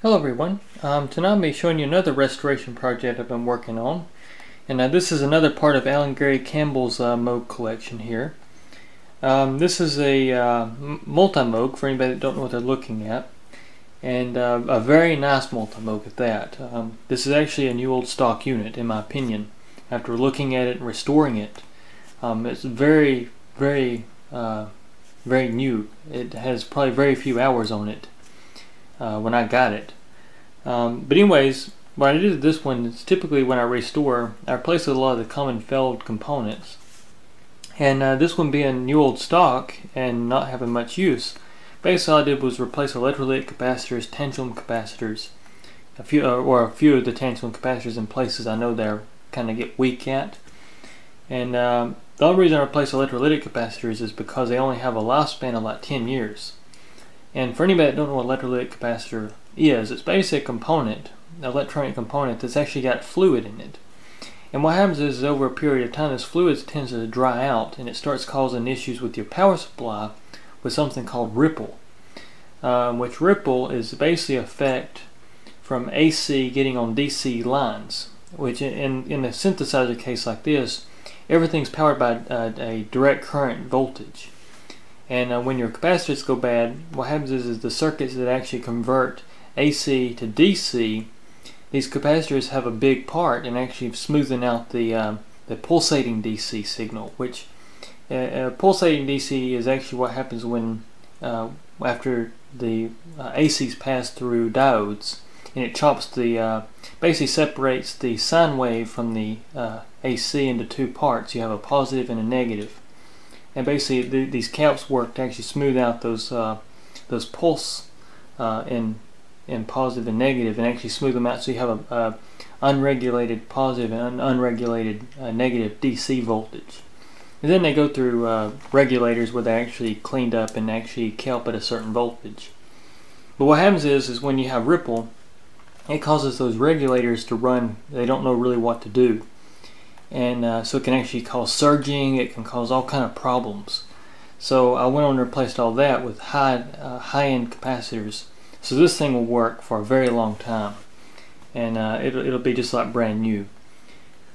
Hello everyone. Tonight I'll be showing you another restoration project I've been working on. And this is another part of Gary Campbell's Moog collection here. This is a Multimoog for anybody that don't know what they're looking at. And a very nice Multimoog at that. This is actually a new old stock unit in my opinion. After looking at it and restoring it, it's very new. It has probably very few hours on it. When I got it. But anyways, what I did with this one is typically when I restore, I replace a lot of the common failed components. And this one being new old stock and not having much use, basically all I did was replace electrolytic capacitors, tantalum capacitors, a few of the tantalum capacitors in places I know they're kind of get weak at. And the only reason I replace electrolytic capacitors is because they only have a lifespan of like 10 years. And for anybody that don't know what electrolytic capacitor is, it's basically a component, an electronic component that's actually got fluid in it. And what happens is over a period of time, this fluid tends to dry out and it starts causing issues with your power supply with something called ripple. Which ripple is basically an effect from AC getting on DC lines, which in a synthesizer case like this, everything's powered by a direct current voltage. And when your capacitors go bad, what happens is the circuits that actually convert AC to DC, these capacitors have a big part in actually smoothing out the pulsating DC signal, which pulsating DC is actually what happens when after the AC's pass through diodes, and it chops basically separates the sine wave from the AC into two parts. You have a positive and a negative. And basically, these caps work to actually smooth out those pulse in positive and negative, and actually smooth them out so you have a unregulated positive and unregulated negative DC voltage. And then they go through regulators where they're actually cleaned up and actually cap at a certain voltage. But what happens is when you have ripple, it causes those regulators to run. They don't know really what to do. And so it can actually cause surging, it can cause all kind of problems. So I went on and replaced all that with high-end capacitors. So this thing will work for a very long time. And it'll be just like brand new.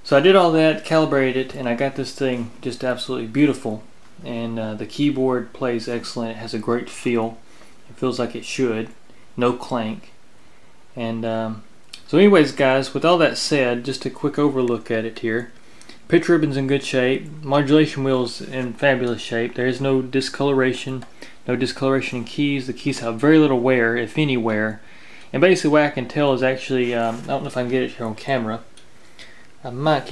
So I did all that, calibrated it, and I got this thing just absolutely beautiful. And the keyboard plays excellent, it has a great feel. It feels like it should. No clank. And so anyways guys, with all that said, just a quick overlook at it here. Pitch ribbon's in good shape. Modulation wheel's in fabulous shape. There is no discoloration. No discoloration in keys. The keys have very little wear, if any wear. And basically what I can tell is actually, I don't know if I can get it here on camera. You might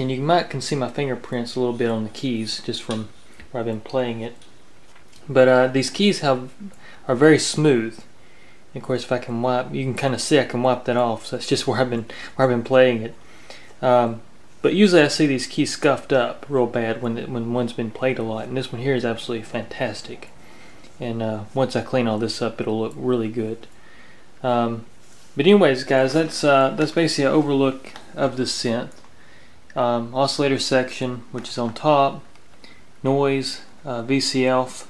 can see my fingerprints a little bit on the keys just from where I've been playing it. But these keys are very smooth. And of course, if I can wipe, you can kind of see I can wipe that off. So that's just where I've been playing it. But usually I see these keys scuffed up real bad when one's been played a lot, and this one here is absolutely fantastic. And once I clean all this up, it'll look really good. But anyways, guys, that's basically an overlook of the synth. Oscillator section, which is on top, noise, VCF,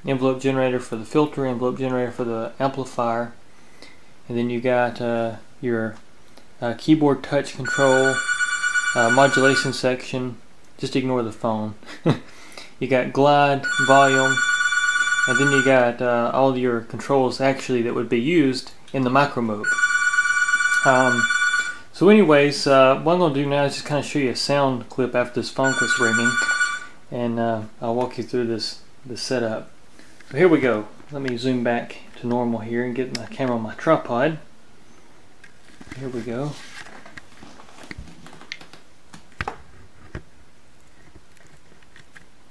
envelope generator for the filter, envelope generator for the amplifier, and then you got your keyboard touch control. Modulation section, just ignore the phone. You got glide, volume, and then you got all your controls actually that would be used in the Moog. So anyways, what I'm going to do now is just kind of show you a sound clip after this phone quits ringing, and I'll walk you through this setup. So here we go. Let me zoom back to normal here and get my camera on my tripod. Here we go.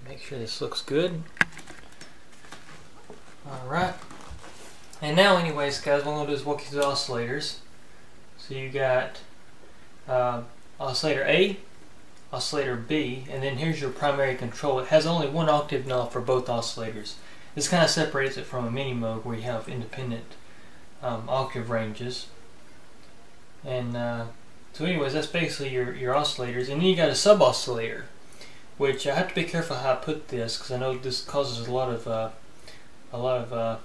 Make sure this looks good. Alright. And now anyways guys, what I'm going to do is walk you through the oscillators. So you got oscillator A, oscillator B, and then here's your primary control. It has only one octave knob for both oscillators. This kind of separates it from a mini Moog where you have independent octave ranges. And so anyways, that's basically your oscillators. And then you got a sub-oscillator, which I have to be careful how I put this because I know this causes a lot of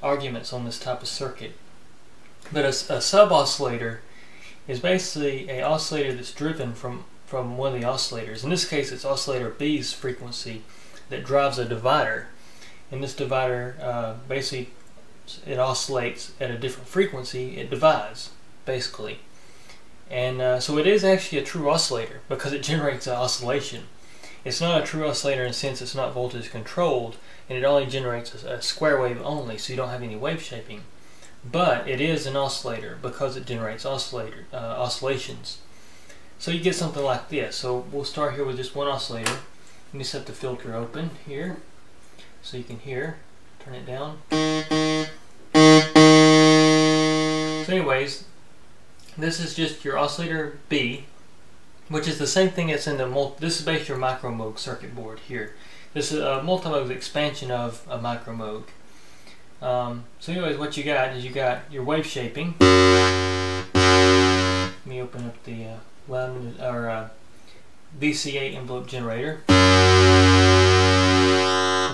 arguments on this type of circuit. But a sub-oscillator is basically an oscillator that's driven from one of the oscillators. In this case, it's oscillator B's frequency that drives a divider. And this divider, basically, it oscillates at a different frequency. It divides, basically. And so it is actually a true oscillator because it generates an oscillation. It's not a true oscillator in the sense it's not voltage controlled, and it only generates a square wave only, so you don't have any wave shaping. But it is an oscillator because it generates oscillations. So you get something like this. So we'll start here with just one oscillator. Let me set the filter open here so you can hear. Turn it down. So anyways, this is just your oscillator B, which is the same thing that's in the this is basically your micro Moog circuit board here. This is a Multimoog's expansion of a micro Moog. So anyways, what you got is you got your wave shaping. Let me open up the VCA envelope generator. The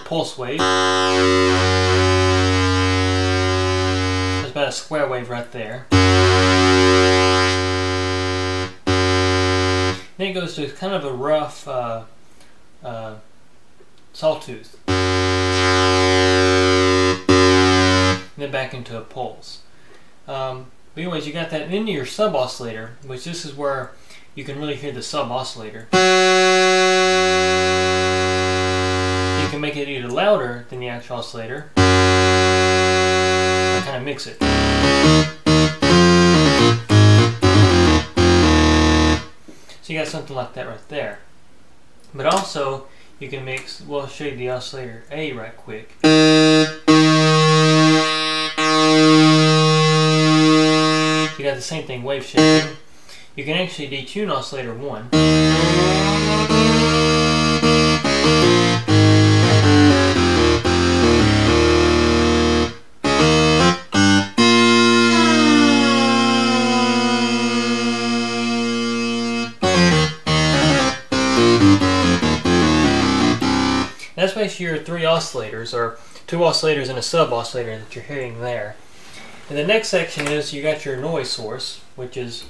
pulse wave. There's about a square wave right there. Then it goes to kind of a rough sawtooth. And then back into a pulse. But anyways, you got that into your sub-oscillator, which this is where you can really hear the sub-oscillator. You can make it either louder than the actual oscillator, or kind of mix it. So you got something like that right there. But also, you can mix, well, I'll show you the oscillator A right quick. You got the same thing, wave shaping. You can actually detune oscillator 1. That's basically your 3 oscillators, or 2 oscillators and a sub-oscillator that you're hearing there. And the next section is you got your noise source, which is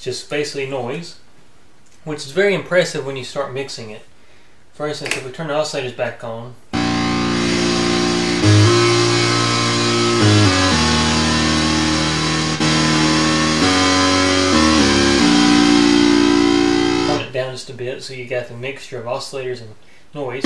just basically noise, which is very impressive when you start mixing it. For instance, if we turn the oscillators back on, tone it down just a bit so you got the mixture of oscillators and noise.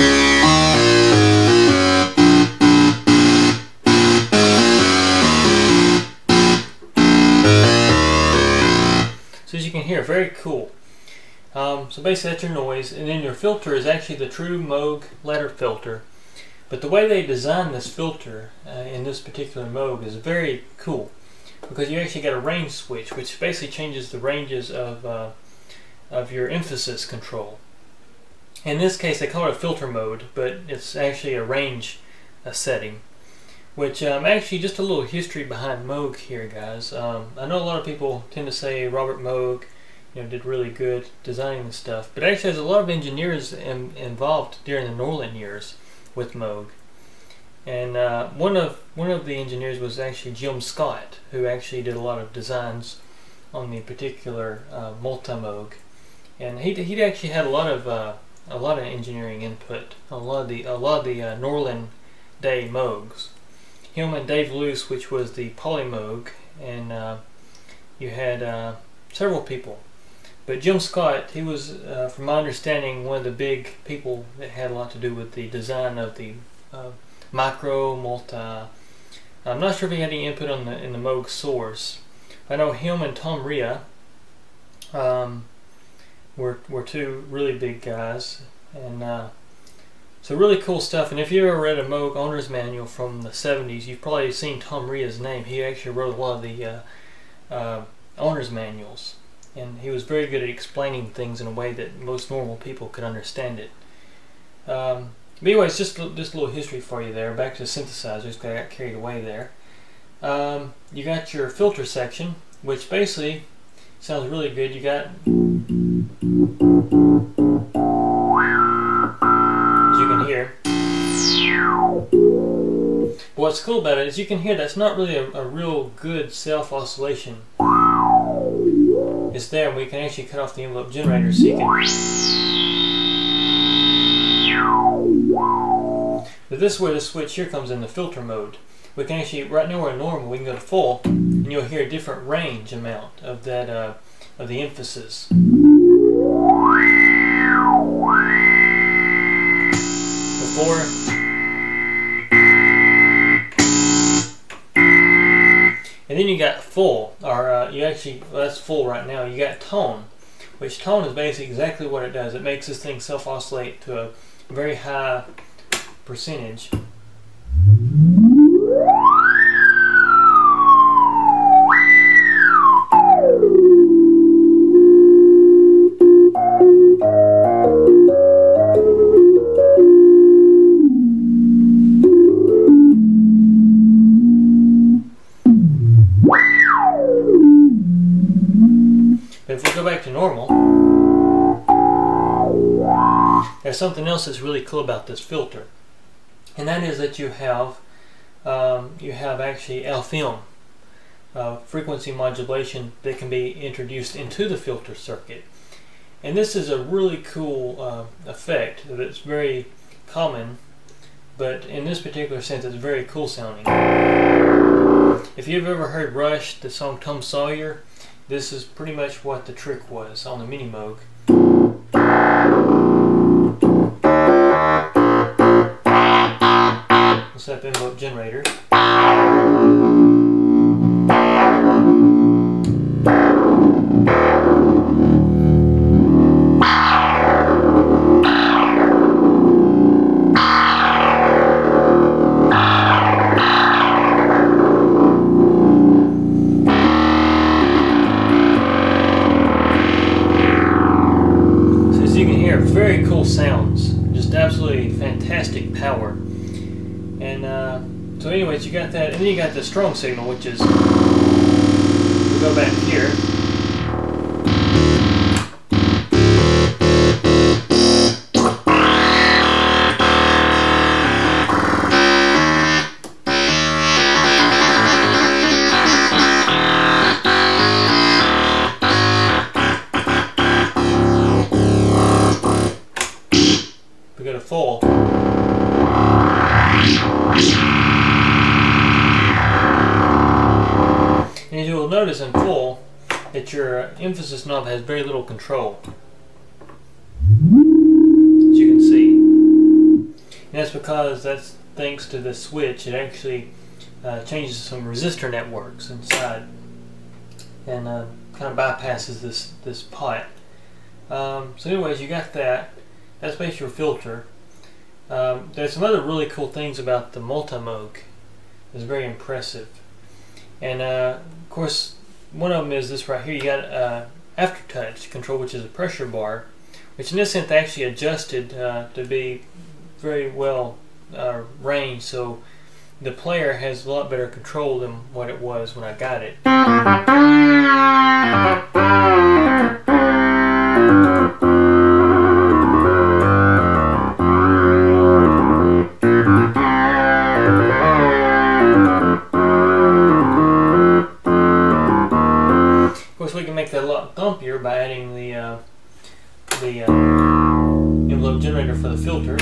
So as you can hear, very cool. So basically that's your noise, and then your filter is actually the true Moog ladder filter. But the way they designed this filter in this particular Moog is very cool, because you actually got a range switch, which basically changes the ranges of your emphasis control. In this case, they call it a filter mode, but it's actually a range setting. Which actually, just a little history behind Moog here, guys. I know a lot of people tend to say Robert Moog, did really good designing this stuff, but actually, there's a lot of engineers involved during the Norland years with Moog. And one of the engineers was actually Jim Scott, who actually did a lot of designs on the particular Multimoog, and he actually had a lot of engineering input on a lot of the Norland day Moogs. Him and Dave Luce, which was the Polymoog, and you had several people. But Jim Scott, he was, from my understanding, one of the big people that had a lot to do with the design of the micro, multi. I'm not sure if he had any input on in the Moog source. I know him and Tom Ria were 2 really big guys, and so really cool stuff. And if you ever read a Moog owner's manual from the 70s, you've probably seen Tom Ria's name. He actually wrote a lot of the owner's manuals, and he was very good at explaining things in a way that most normal people could understand it. But anyways, just a little history for you there. Back to synthesizers, I got carried away there. You got your filter section, which basically sounds really good. You got, as you can hear, what's cool about it is you can hear that's not really a real good self-oscillation. It's there, and we can actually cut off the envelope generator so you can... But this is where the switch here comes in the filter mode. We can actually, right now we're in normal, we can go to full, and you'll hear a different range amount of that, of the emphasis. Before, and then you got full, or you actually, well, that's full right now. You got tone, which tone is basically exactly what it does. It makes this thing self-oscillate to a very high percentage. But if we go back to normal, there's something else that's really cool about this filter, and that is that you have actually LFM, frequency modulation, that can be introduced into the filter circuit. And this is a really cool effect that's very common, but in this particular sense it's very cool sounding. If you've ever heard Rush, the song Tom Sawyer, this is pretty much what the trick was on the Mini Moog. Let's set up envelope generator. Very cool sounds, just absolutely fantastic power. And so anyways, you got that, and then you got the strong signal, which is, we'll go back here. We go to full. And as you will notice in full that your emphasis knob has very little control, as you can see. And that's because that's thanks to the switch. It actually changes some resistor networks inside and kind of bypasses this pot. So anyways, you got that. That's basically your filter. There's some other really cool things about the Multimoog. It's very impressive. And of course, one of them is this right here. You got aftertouch control, which is a pressure bar, which in this sense actually adjusted to be very well ranged. So the player has a lot better control than what it was when I got it. We can make that a lot thumpier by adding the envelope generator for the filter.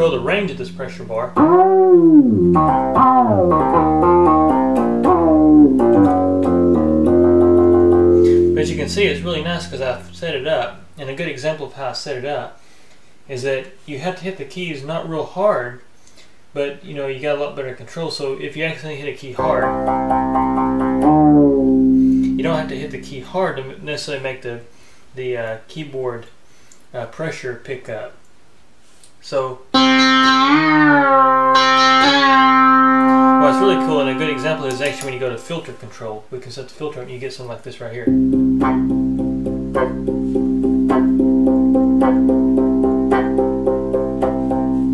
The range of this pressure bar. But as you can see, it's really nice because I've set it up, and a good example of how I set it up is that you have to hit the keys not real hard, but you know, you got a lot better control. So if you accidentally hit a key hard, you don't have to hit the key hard to necessarily make the keyboard pressure pick up. So what's really cool, and a good example is actually when you go to filter control. We can set the filter and you get something like this right here. As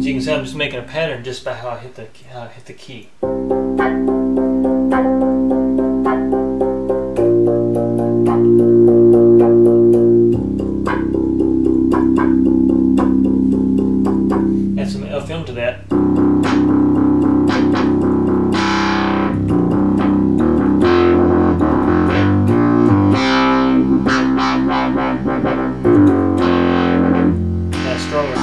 you can see, I'm just making a pattern just by how I hit the key. Add some FM to that. That's stronger.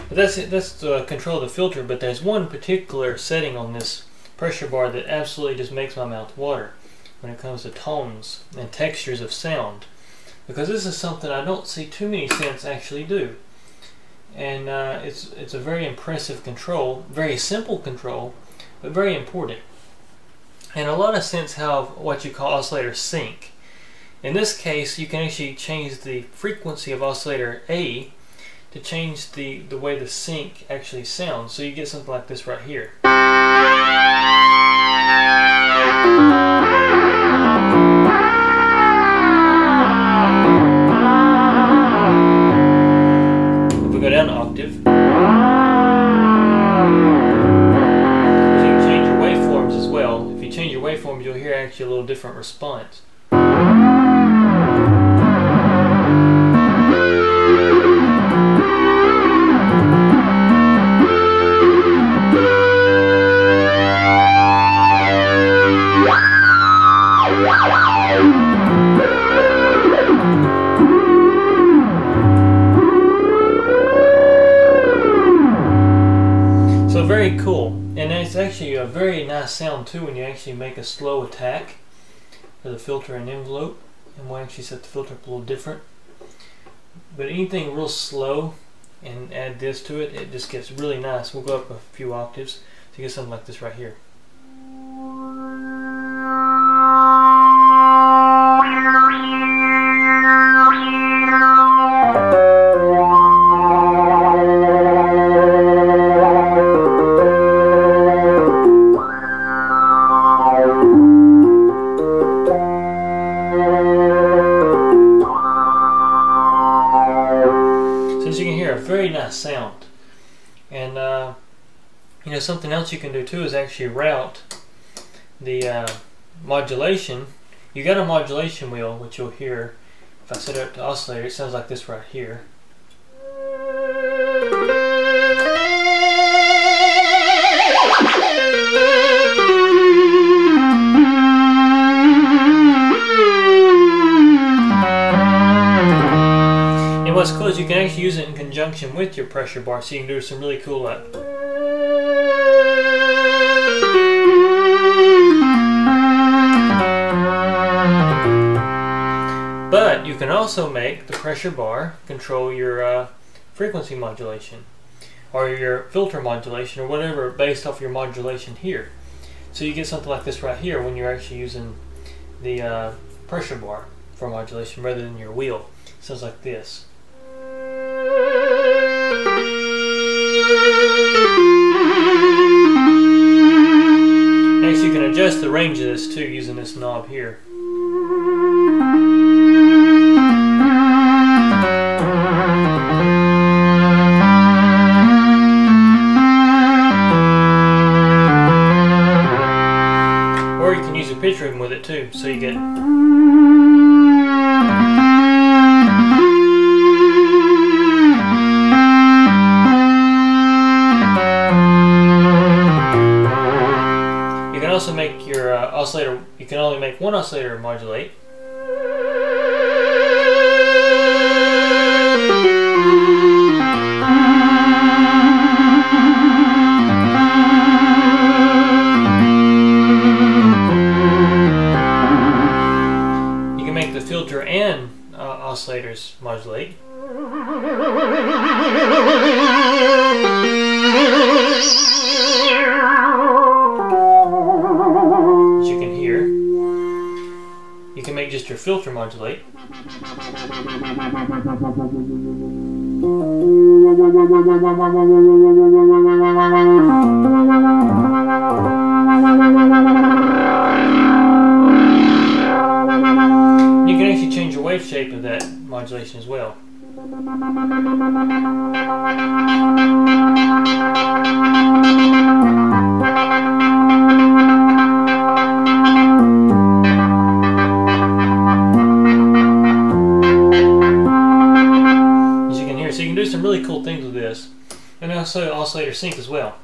But that's the control of the filter, but there's one particular setting on this pressure bar that absolutely just makes my mouth water when it comes to tones and textures of sound, because this is something I don't see too many synths actually do, and it's a very impressive control, very simple control, but very important. And a lot of synths have what you call Oscillator Sync. In this case, you can actually change the frequency of oscillator A to change the way the sync actually sounds, so you get something like this right here. If we go down an octave, you can change your waveforms as well. If you change your waveforms, you'll hear actually a little different response. So very cool, and it's actually a very nice sound too when you actually make a slow attack for the filter and envelope, and we'll actually set the filter up a little different. But anything real slow and add this to it, it just gets really nice. We'll go up a few octaves to get something like this right here. Very nice sound. And you know, something else you can do too is actually route the modulation. You got a modulation wheel, which you'll hear if I set it up to oscillator. It sounds like this right here. What's cool is you can actually use it in conjunction with your pressure bar, so you can do some really cool but you can also make the pressure bar control your frequency modulation or your filter modulation or whatever based off your modulation here. So you get something like this right here when you're actually using the pressure bar for modulation rather than your wheel. It sounds like this. Next, you can adjust the range of this too using this knob here. Or you can use a pitch rhythm with it too, so you get also make your oscillator, you can only make one oscillator modulate. You can make the filter and oscillators modulate. Make just your filter modulate. You can actually change the wave shape of that modulation as well. As you can hear, so you can do some really cool things with this. And also Oscillator Sync as well.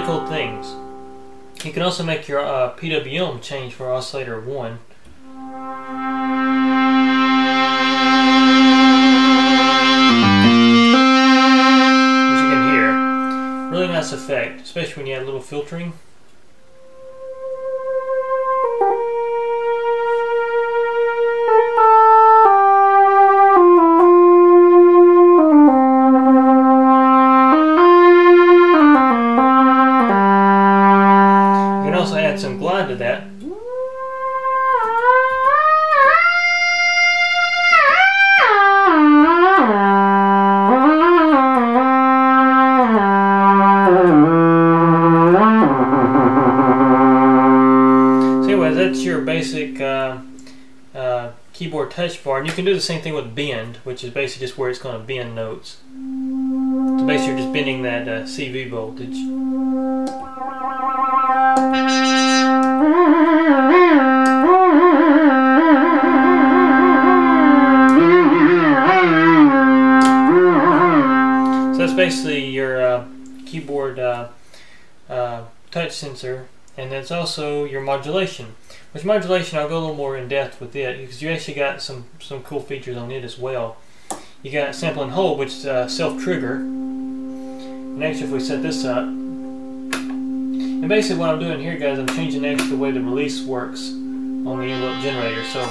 Cool things. You can also make your PWM change for oscillator 1. As you can hear, really nice effect, especially when you add a little filtering. Some glide to that. So anyways, that's your basic keyboard touch bar, and you can do the same thing with bend, which is basically just where it's going to bend notes. So basically you're just bending that CV voltage. That's basically your keyboard touch sensor, and that's also your modulation. With modulation, I'll go a little more in depth with it because you actually got some cool features on it as well. You got sample and hold, which is self-trigger. And actually, if we set this up, and basically what I'm doing here, guys, I'm changing actually the way the release works on the envelope generator. So.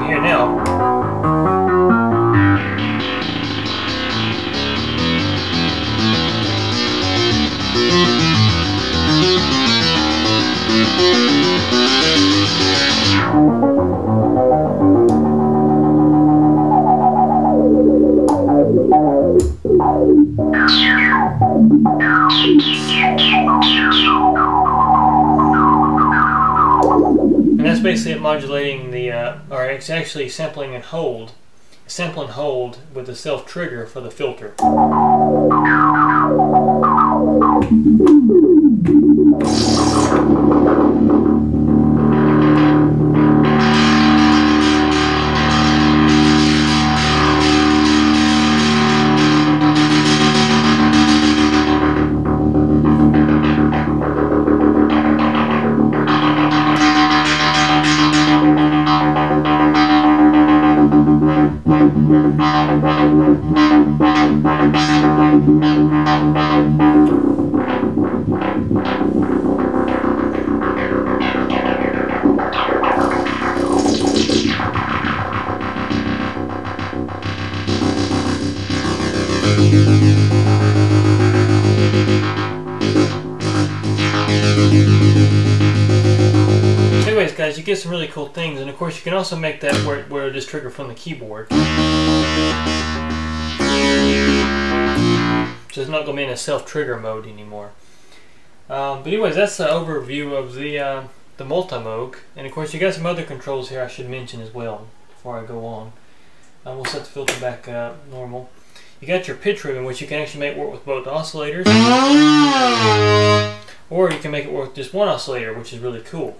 Here now. And that's basically it, modulating the, or it's actually sampling and hold. Sample and hold with the self trigger for the filter. Anyways, guys, you get some really cool things, and of course you can also make that where it just trigger from the keyboard. So it's not going to be in a self-trigger mode anymore. But anyways, that's the overview of the Multimoog, and of course you got some other controls here I should mention as well before I go on. We'll set the filter back up normal. You got your pitch ribbon, which you can actually make work with both oscillators, or you can make it work with just one oscillator, which is really cool.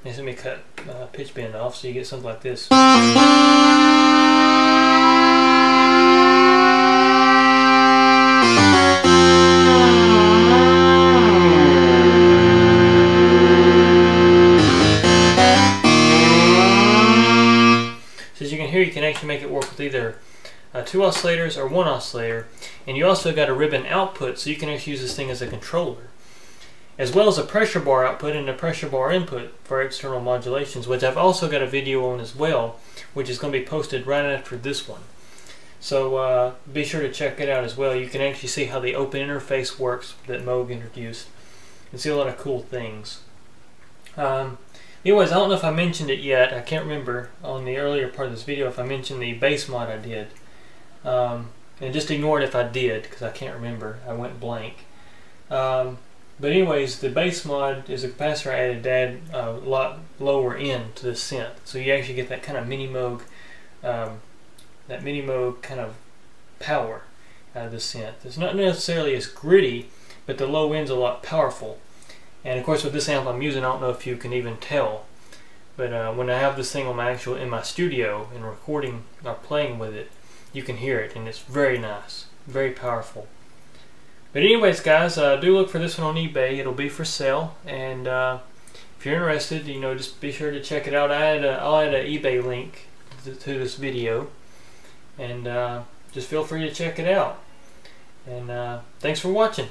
Let me cut pitch bend off so you get something like this. here you can actually make it work with either 2 oscillators or 1 oscillator, and you also got a ribbon output, so you can actually use this thing as a controller, as well as a pressure bar output and a pressure bar input for external modulations, which I've also got a video on as well, which is going to be posted right after this one. So be sure to check it out as well. You can actually see how the open interface works that Moog introduced, and see a lot of cool things. Anyways, I don't know if I mentioned it yet. I can't remember on the earlier part of this video if I mentioned the bass mod I did. And just ignore it if I did, because I can't remember. I went blank. But anyways, the bass mod is a capacitor I added to add a lot lower end to the synth. So you actually get that kind of mini Moog kind of power out of the synth. It's not necessarily as gritty, but the low end's a lot powerful. And of course with this amp I'm using, I don't know if you can even tell, but when I have this thing on in my studio and recording or playing with it, you can hear it, and it's very nice, very powerful. But anyways guys, do look for this one on eBay. It'll be for sale, and if you're interested, just be sure to check it out. I'll add an eBay link to this video, and just feel free to check it out. And thanks for watching.